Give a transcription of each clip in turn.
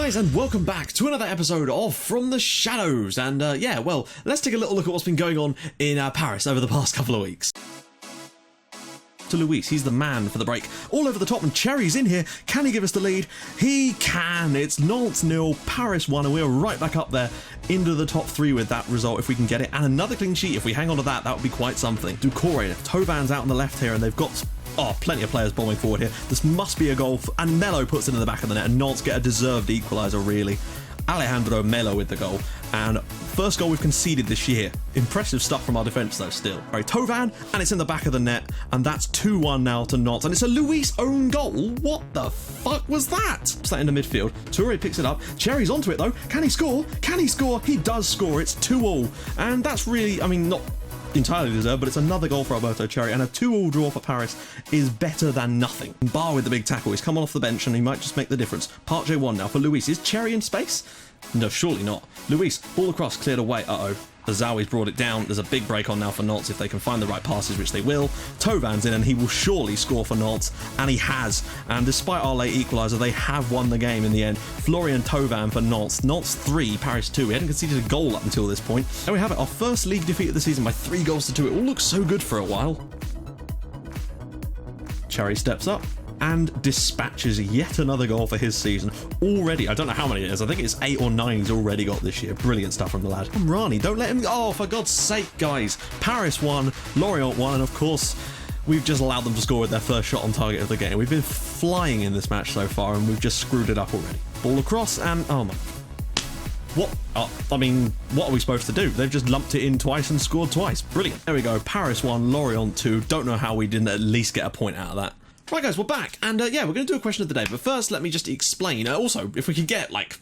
guys, and welcome back to another episode of From the Shadows. And yeah, well, let's take a little look at what's been going on in Paris over the past couple of weeks. To Luis, he's the man for the break. All over the top, and Cherry's in here. Can he give us the lead? He can. It's Nantes 0, Paris 1, and we're right back up there into the top 3 with that result if we can get it. And another clean sheet. If we hang on to that, that would be quite something. Ducouré, Tauvin's out on the left here, and they've got plenty of players bombing forward here. This must be a goal, and Melo puts it in the back of the net, and Nantes get a deserved equaliser, really. Alejandro Melo with the goal, and first goal we've conceded this year. Impressive stuff from our defence though still. Right, Thauvin, and it's in the back of the net, and that's 2-1 now to Nantes, and it's a Luis own goal. What the fuck was that? It's that into midfield. Touré picks it up. Cherry's onto it though. Can he score? Can he score? He does score. It's 2-2, and that's really, I mean, not entirely deserved, but it's another goal for Alberto Cherry, and a 2-2 draw for Paris is better than nothing. Bar with the big tackle. He's come off the bench and he might just make the difference. Part J1 now for Luis. Is Cherry in space? No, surely not. Luis, ball across, cleared away. Azawi's brought it down. There's a big break on now for Nantes if they can find the right passes, which they will. Tauvin's in, and he will surely score for Nantes, and he has. And despite our late equaliser, they have won the game in the end. Florian Thauvin for Nantes. Nantes 3, Paris 2. We hadn't conceded a goal up until this point. And we have it, our first league defeat of the season by 3-2. It all looks so good for a while. Cherry steps up and dispatches yet another goal for his season. Already, I don't know how many it is, I think it's 8 or 9 he's already got this year. Brilliant stuff from the lad. Rani, don't let him, oh, for God's sake, guys. Paris 1, Lorient 1, and of course, we've just allowed them to score with their first shot on target of the game. We've been flying in this match so far, and we've just screwed it up already. Ball across, and oh my. What? I mean, what are we supposed to do? They've just lumped it in twice and scored twice. Brilliant. There we go. Paris 1, Lorient 2. Don't know how we didn't at least get a point out of that. Right guys, we're back, and yeah, we're going to do a question of the day, but first let me just explain, also, if we could get like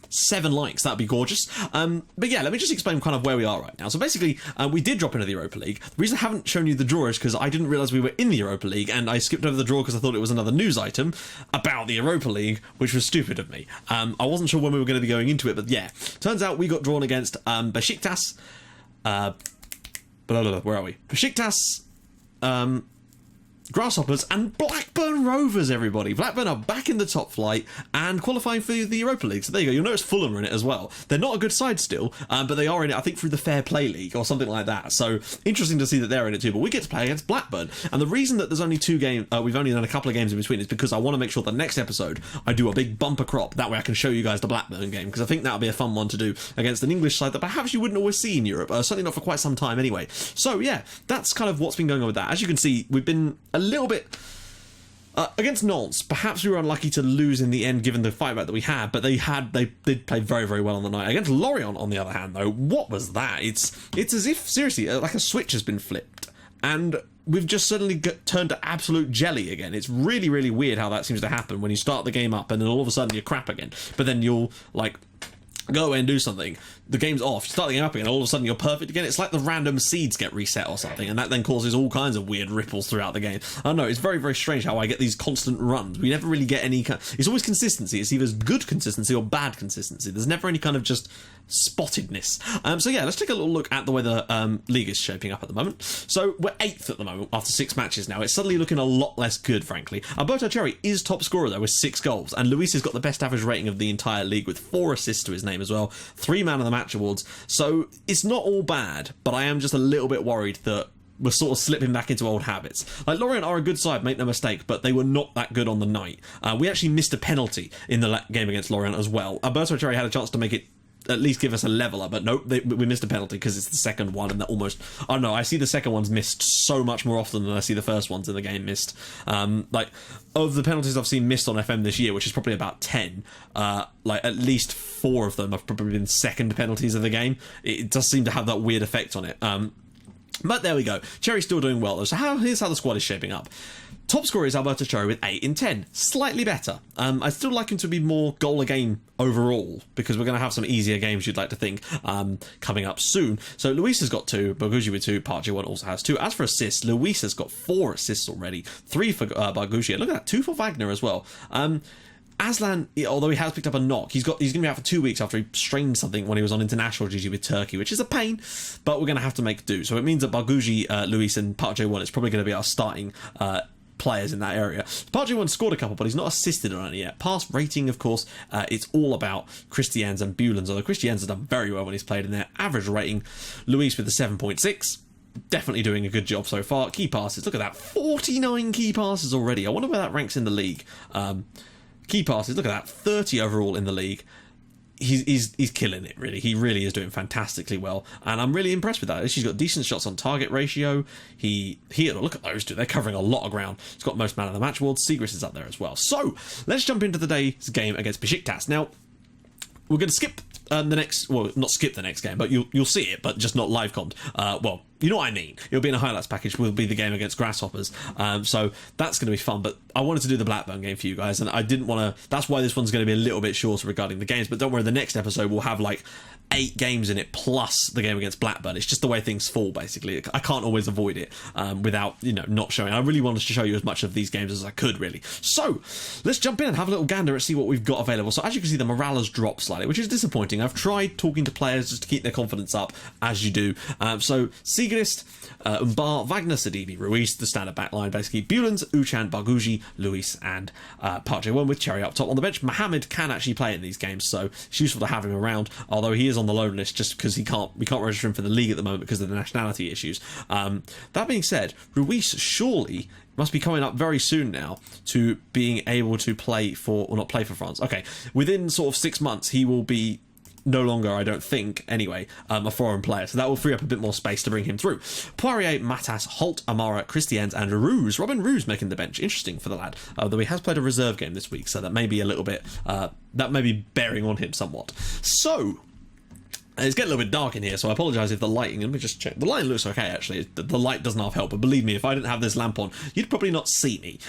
7 likes, that'd be gorgeous. But yeah, let me just explain kind of where we are right now. So basically, we did drop into the Europa League. The reason I haven't shown you the draw is because I didn't realise we were in the Europa League, and I skipped over the draw because I thought it was another news item about the Europa League, which was stupid of me. I wasn't sure when we were going to be going into it, but yeah. Turns out we got drawn against Besiktas, where are we? Besiktas, Grasshoppers and Blackburn Rovers, everybody. Blackburn are back in the top flight and qualifying for the Europa League. So there you go. You'll notice Fulham are in it as well. They're not a good side still, but they are in it, I think, through the Fair Play League or something like that. So interesting to see that they're in it too. But we get to play against Blackburn. And the reason that there's only 2 games, we've only done a couple of games in between, is because I want to make sure the next episode I do a big bumper crop. That way I can show you guys the Blackburn game, because I think that'll be a fun one to do against an English side that perhaps you wouldn't always see in Europe. Certainly not for quite some time anyway. So yeah, that's kind of what's been going on with that. As you can see, we've been a little bit against Nantes, perhaps we were unlucky to lose in the end given the fight back that we had, but they did play very, very well on the night. Against Lorient, on the other hand, though, what was that? It's as if, seriously, like a switch has been flipped, and we've just suddenly turned to absolute jelly again. It's really, really weird how that seems to happen when you start the game up and then all of a sudden you're crap again, but then you'll, like, go away and do something, the game's off, you start the game up again, all of a sudden you're perfect again. It's like the random seeds get reset or something, and that then causes all kinds of weird ripples throughout the game. I don't know, it's very, very strange how I get these constant runs. We never really get any it's always consistency. It's either good consistency or bad consistency. There's never any kind of just spottedness. So yeah, let's take a little look at the way the league is shaping up at the moment. So we're 8th at the moment after 6 matches now. It's suddenly looking a lot less good, frankly. Alberto Cherry is top scorer though with 6 goals, and Luis has got the best average rating of the entire league with 4 assists to his name as well, 3 man of the match awards. So it's not all bad, but I am just a little bit worried that we're sort of slipping back into old habits. Like, Lorient are a good side, make no mistake, but they were not that good on the night. We actually missed a penalty in the game against Lorient as well. Alberto Cherry had a chance to make it at least give us a leveler, but nope, we missed a penalty because it's the second one, and that almost, I don't know, I see the second ones missed so much more often than I see the first ones in the game missed. Like, of the penalties I've seen missed on FM this year, which is probably about 10, like at least 4 of them have probably been second penalties of the game. It does seem to have that weird effect on it. But there we go. Cherry's still doing well though. So here's how the squad is shaping up. Top scorer is Alberto Cherry with 8 in 10. Slightly better. I still like him to be more goal a game overall, because we're going to have some easier games, you'd like to think, coming up soon. So Luis has got 2, Bargucci with 2, Part J1 also has 2. As for assists, Luis has got 4 assists already, 3 for Bargucci. Look at that, 2 for Wagner as well. Aslan, although he has picked up a knock, he's going to be out for 2 weeks after he strained something when he was on international duty with Turkey, which is a pain, but we're going to have to make do. So it means that Bargucci, Luis and Part J1 is probably going to be our starting players in that area. Pardew scored a couple, but he's not assisted on any yet. Pass rating, of course, it's all about Christian's and Buelen's, although Christian's has done very well when he's played in there. Average rating, Luis with a 7.6. Definitely doing a good job so far. Key passes, look at that, 49 key passes already. I wonder where that ranks in the league. Key passes, look at that, 30 overall in the league. He's killing it, really. He really is doing fantastically well, and I'm really impressed with that. He's got decent shots on target ratio. Look at those two. They're covering a lot of ground. He's got most man of the match awards. Sigris is up there as well. So let's jump into the day's game against Besiktas. Now, we're going to skip the next, well, not skip the next game, but you'll see it, but just not live commed. Well, you know what I mean. It'll be in a highlights package. Will be the game against Grasshoppers. So that's going to be fun. But I wanted to do the Blackburn game for you guys, and I didn't want to. That's why this one's going to be a little bit shorter regarding the games. But don't worry, the next episode will have like 8 games in it plus the game against Blackburn. It's just the way things fall, basically. I can't always avoid it without not showing. I really wanted to show you as much of these games as I could, really. So let's jump in and have a little gander and see what we've got available. So as you can see, the morale has dropped slightly, which is disappointing. I've tried talking to players just to keep their confidence up, as you do. So Sigrist, Umbar, Wagner, Sadibi, Ruiz, the standard backline, basically. Buelen's, Uchan, Barguji, Luis, and Pardew with Cherry up top. On the bench, Mohamed can actually play in these games, so it's useful to have him around, although he is on the loan list just because we can't register him for the league at the moment because of the nationality issues. That being said, Ruiz surely must be coming up very soon now to being able to play for, or not play for France. Okay, within sort of 6 months, he will be no longer, I don't think, anyway, a foreign player. So that will free up a bit more space to bring him through. Poirier, Matas, Holt, Amara, Christians, and Roux. Robin Roux making the bench. Interesting for the lad. Though he has played a reserve game this week, so that may be a little bit, that may be bearing on him somewhat. So it's getting a little bit dark in here, so I apologise if the lighting... Let me just check. The lighting looks okay, actually. The light doesn't half help, but believe me, if I didn't have this lamp on, you'd probably not see me.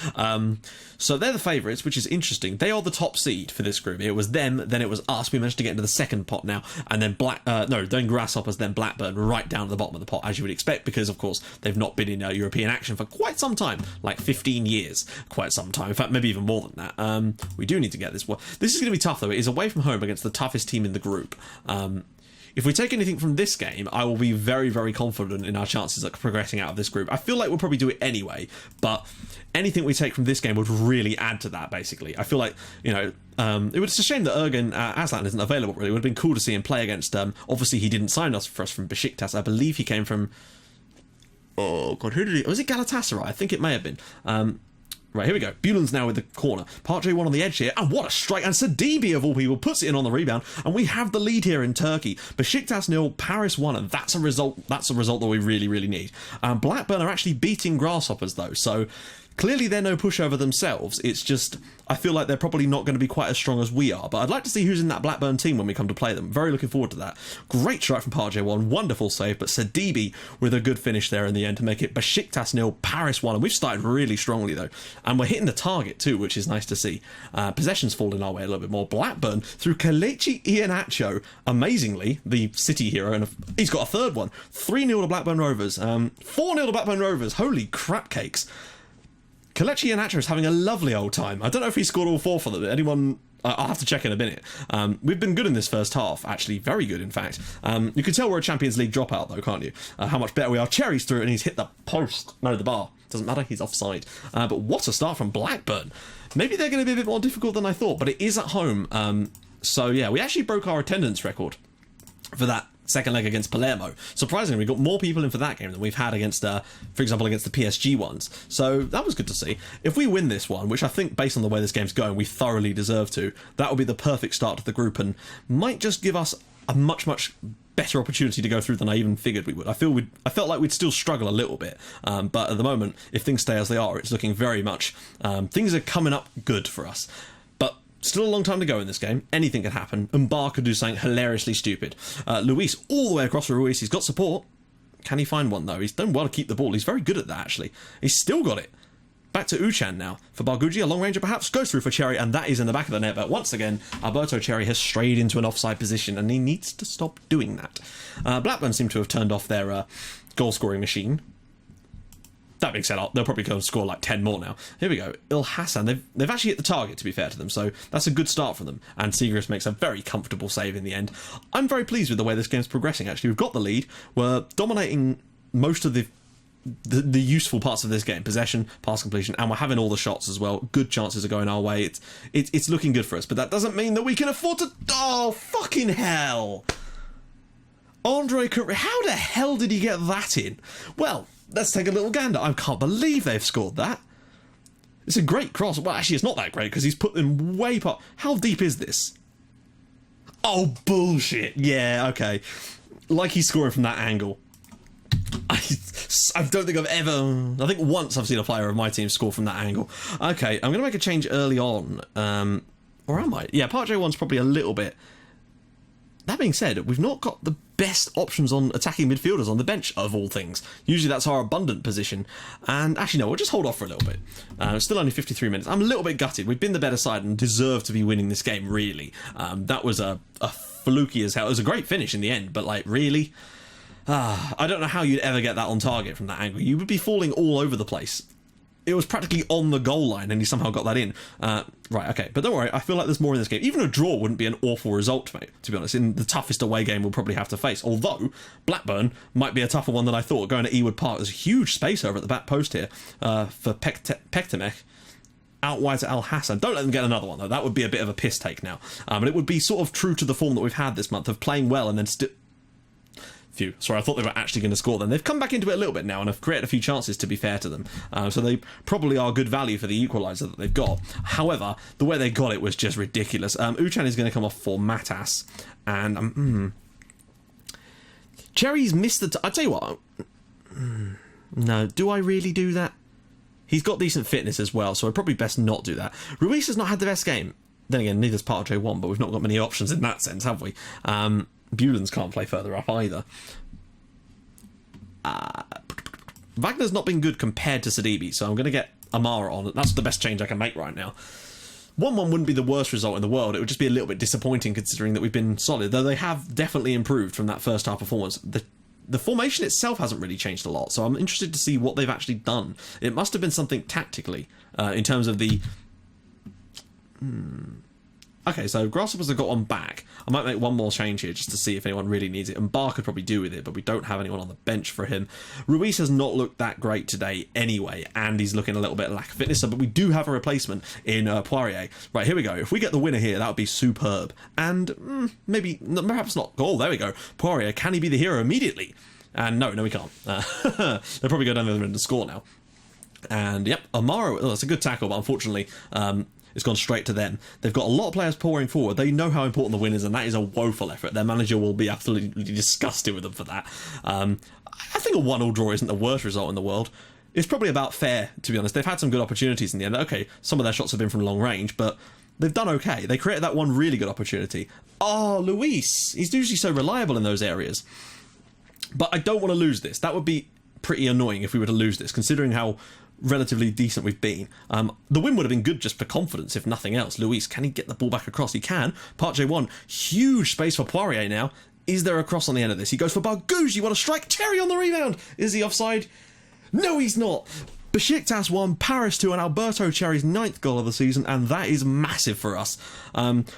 So they're the favourites, which is interesting. They are the top seed for this group. It was them, then it was us. We managed to get into the second pot now, and then then Grasshoppers, then Blackburn, right down at the bottom of the pot, as you would expect, because, of course, they've not been in European action for quite some time, like 15 years, quite some time. In fact, maybe even more than that. We do need to get this one. This is going to be tough, though. It is away from home against the toughest team in the group. If we take anything from this game, I will be very, very confident in our chances of progressing out of this group. I feel like we'll probably do it anyway, but anything we take from this game would really add to that, basically. I feel like, it was a shame that Ergen Aslan isn't available, really. It would have been cool to see him play against, obviously he didn't sign us for us from Besiktas. I believe he came from, oh God, who did he, was it Galatasaray? I think it may have been. Right, here we go. Buelen's now with the corner. Pardew one on the edge here. And what a strike. And Sadibi, of all people, puts it in on the rebound. And we have the lead here in Turkey. Besiktas 0, Paris 1. And that's a result that we really, really need. Blackburn are actually beating Grasshoppers, though. So clearly they're no pushover themselves. It's just, I feel like they're probably not going to be quite as strong as we are. But I'd like to see who's in that Blackburn team when we come to play them. Very looking forward to that. Great strike from Pardew 1. Wonderful save. But Sadibi with a good finish there in the end to make it Besiktas 0, Paris 1. And we've started really strongly, though. And we're hitting the target, too, which is nice to see. Possession's falling our way a little bit more. Blackburn through Kelechi Iheanacho. Amazingly, the City hero. And he's got a third one. 3-0 to Blackburn Rovers. 4-0 to Blackburn Rovers. Holy crap cakes. Kelechi Iheanacho is having a lovely old time. I don't know if he scored all 4 for them. Anyone... I'll have to check in a minute. We've been good in this first half, actually. Very good, in fact. You can tell we're a Champions League dropout, though, can't you? How much better we are. Cherry's through it, and he's hit the post. No, the bar. Doesn't matter, he's offside. But what a start from Blackburn. Maybe they're going to be a bit more difficult than I thought, but it is at home. So, yeah, we actually broke our attendance record for that second leg against Palermo. Surprisingly, we got more people in for that game than we've had against, for example, against the PSG ones. So that was good to see. If we win this one, which I think based on the way this game's going, we thoroughly deserve to, that will be the perfect start to the group and might just give us a much, much better opportunity to go through than I even figured we would. I felt like we'd still struggle a little bit, but at the moment, if things stay as they are, it's looking very much, things are coming up good for us. Still a long time to go in this game. Anything could happen. Umbar could do something hilariously stupid. Luis all the way across for Ruiz. He's got support. Can he find one, though? He's done well to keep the ball. He's very good at that, actually. He's still got it. Back to Uchan now. For Barguji, a long ranger perhaps. Goes through for Cherry, and that is in the back of the net. But once again, Alberto Cherry has strayed into an offside position, and he needs to stop doing that. Blackburn seem to have turned off their goal-scoring machine. That being said, they'll probably go and score like 10 more now. Here we go. Il Hassan. They've actually hit the target, to be fair to them, so that's a good start for them. And Sigris makes a very comfortable save in the end. I'm very pleased with the way this game's progressing, actually. We've got the lead. We're dominating most of the the useful parts of this game: possession, pass completion, and we're having all the shots as well. Good chances are going our way. It's looking good for us, but that doesn't mean that we can afford to. Oh, fucking hell! Andre Carrera, how the hell did he get that in? Well, let's take a little gander. I can't believe they've scored that. It's a great cross. Well, actually, it's not that great because he's put them way past. How deep is this? Oh, bullshit. Yeah, okay. Like he's scoring from that angle. I don't think I've ever... I think once I've seen a player of my team score from that angle. Okay, I'm going to make a change early on. Or am I? Yeah, Part J1's probably a little bit... That being said, we've not got the best options on attacking midfielders on the bench, of all things. Usually that's our abundant position. And actually, no, we'll just hold off for a little bit. It's still only 53 minutes. I'm a little bit gutted. We've been the better side and deserve to be winning this game, really. That was a fluky as hell. It was a great finish in the end, but, like, really? I don't know how you'd ever get that on target from that angle. You would be falling all over the place. It was practically on the goal line and he somehow got that in. Right, okay, but don't worry, I feel like there's more in this game. Even a draw wouldn't be an awful result, mate, to be honest, in the toughest away game we'll probably have to face. Although, Blackburn might be a tougher one than I thought. Going to Ewood Park, there's a huge space over at the back post here for Pektemech. Out wide to Al Hassan. Don't let them get another one, though. That would be a bit of a piss take now. But it would be sort of true to the form that we've had this month of playing well and then still... Phew. Sorry, I thought they were actually going to score then. They've come back into it a little bit now and have created a few chances, to be fair to them. So they probably are good value for the equaliser that they've got. However, the way they got it was just ridiculous. Uchan is going to come off for Matas. And... Cherry's missed the... I'll tell you what. No, do I really do that? He's got decent fitness as well, so I'd probably best not do that. Ruiz has not had the best game. Then again, neither's part of J1, but we've not got many options in that sense, have we? Bulens can't play further up either. Wagner's not been good compared to Sidibe, so I'm going to get Amara on. That's the best change I can make right now. 1-1 wouldn't be the worst result in the world. It would just be a little bit disappointing considering that we've been solid, though they have definitely improved from that first half performance. The formation itself hasn't really changed a lot, so I'm interested to see what they've actually done. It must have been something tactically, in terms of the... Okay, so Grasshoppers have got one back. I might make one more change here just to see if anyone really needs it. And Barr could probably do with it, but we don't have anyone on the bench for him. Ruiz has not looked that great today anyway, and he's looking a little bit lack of fitness, but we do have a replacement in Poirier. Right, here we go. If we get the winner here, that would be superb. And maybe, perhaps not goal. There we go. Poirier, can he be the hero immediately? And no, we can't. They'll probably go down the other end and score now. And yep, Amaro, that's a good tackle, but unfortunately... it's gone straight to them. They've got a lot of players pouring forward. They know how important the win is, and that is a woeful effort. Their manager will be absolutely disgusted with them for that. I think a 1-1 draw isn't the worst result in the world. It's probably about fair, to be honest. They've had some good opportunities in the end. Okay, some of their shots have been from long range, but they've done okay. They created that one really good opportunity. Oh, Luis. He's usually so reliable in those areas. But I don't want to lose this. That would be pretty annoying if we were to lose this, considering how relatively decent we've been. The win would have been good just for confidence, if nothing else. Luis, can he get the ball back across? He can. Part J1, huge space for Poirier now. Is there a cross on the end of this? He goes for Barguzi. What a strike. Cherry on the rebound. Is he offside? No, he's not. Besiktas 1, Paris 2, and Alberto Cherry's 9th goal of the season, and that is massive for us.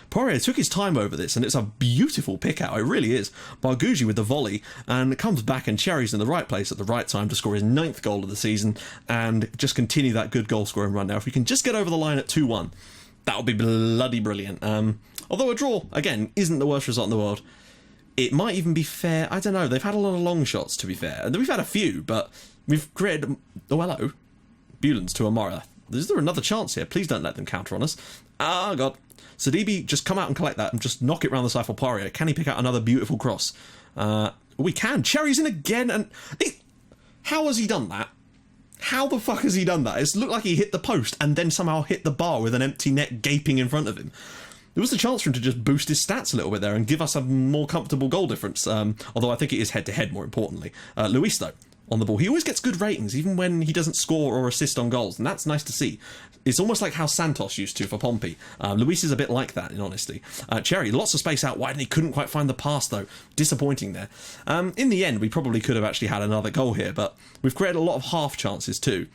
Poirier took his time over this, and it's a beautiful pick out. It really is. Barguzi with the volley, and comes back, and Cherry's in the right place at the right time to score his 9th goal of the season, and just continue that good goal scoring run now. If we can just get over the line at 2-1, that would be bloody brilliant. Although a draw, again, isn't the worst result in the world. It might even be fair. I don't know. They've had a lot of long shots, to be fair. We've had a few, but we've created... Oh, hello. Bulens to Amara. Is there another chance here? Please don't let them counter on us. Ah, God. Sidibe, just come out and collect that and just knock it round the side for Poirier. Can he pick out another beautiful cross? We can. Cherry's in again, and... How has he done that? How the fuck has he done that? It's looked like he hit the post and then somehow hit the bar with an empty net gaping in front of him. There was a chance for him to just boost his stats a little bit there and give us a more comfortable goal difference. Although I think it is head-to-head, more importantly. Luis, though, on the ball. He always gets good ratings, even when he doesn't score or assist on goals, and that's nice to see. It's almost like how Santos used to for Pompey. Luis is a bit like that, in honesty. Cherry, lots of space out wide, and he couldn't quite find the pass, though. Disappointing there. In the end, we probably could have actually had another goal here, but we've created a lot of half chances too,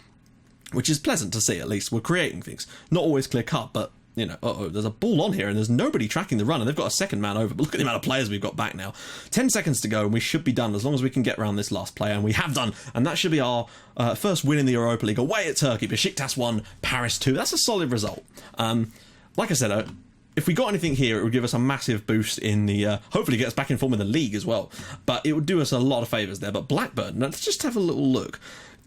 which is pleasant to see, at least. We're creating things. Not always clear-cut, but you know, there's a ball on here and there's nobody tracking the run, and they've got a second man over. But look at the amount of players we've got back now. 10 seconds to go, and we should be done as long as we can get around this last player, and we have done. And that should be our first win in the Europa League away at Turkey. Besiktas 1, Paris 2. That's a solid result. Like I said, if we got anything here, it would give us a massive boost in the, hopefully get us back in form in the league as well. But it would do us a lot of favours there. But Blackburn, let's just have a little look.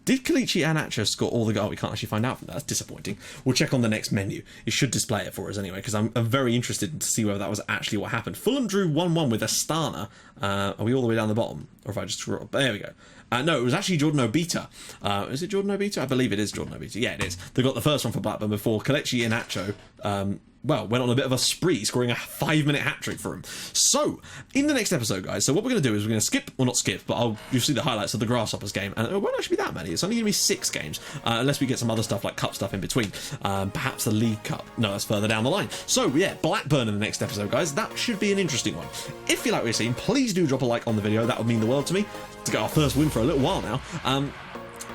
Did Kelechi Iheanacho score all the goals? We can't actually find out from that. That's disappointing. We'll check on the next menu. It should display it for us anyway, because I'm very interested to see whether that was actually what happened. Fulham drew 1-1 with Astana. Are we all the way down the bottom? Or if I just screw up? There we go. No, it was actually Jordan Obita. Is it Jordan Obita? I believe it is Jordan Obita. Yeah, it is. They got the first one for Blackburn before Kelechi Iheanacho went on a bit of a spree, scoring a 5-minute hat-trick for him. So, in the next episode, guys, so what we're going to do is we're going to skip, well, not skip, but you'll see the highlights of the Grasshoppers game, and it won't actually be that many. It's only going to be 6 games, unless we get some other stuff, like cup stuff in between. Perhaps the League Cup. No, that's further down the line. So, yeah, Blackburn in the next episode, guys. That should be an interesting one. If you like what you're seeing, please do drop a like on the video. That would mean the world to me, to get our first win for a little while now.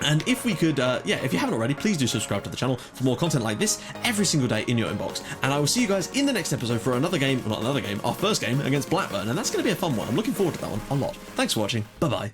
And if we could, if you haven't already, please do subscribe to the channel for more content like this every single day in your inbox. And I will see you guys in the next episode for another game, well, not another game, our first game against Blackburn. And that's going to be a fun one. I'm looking forward to that one a lot. Thanks for watching. Bye-bye.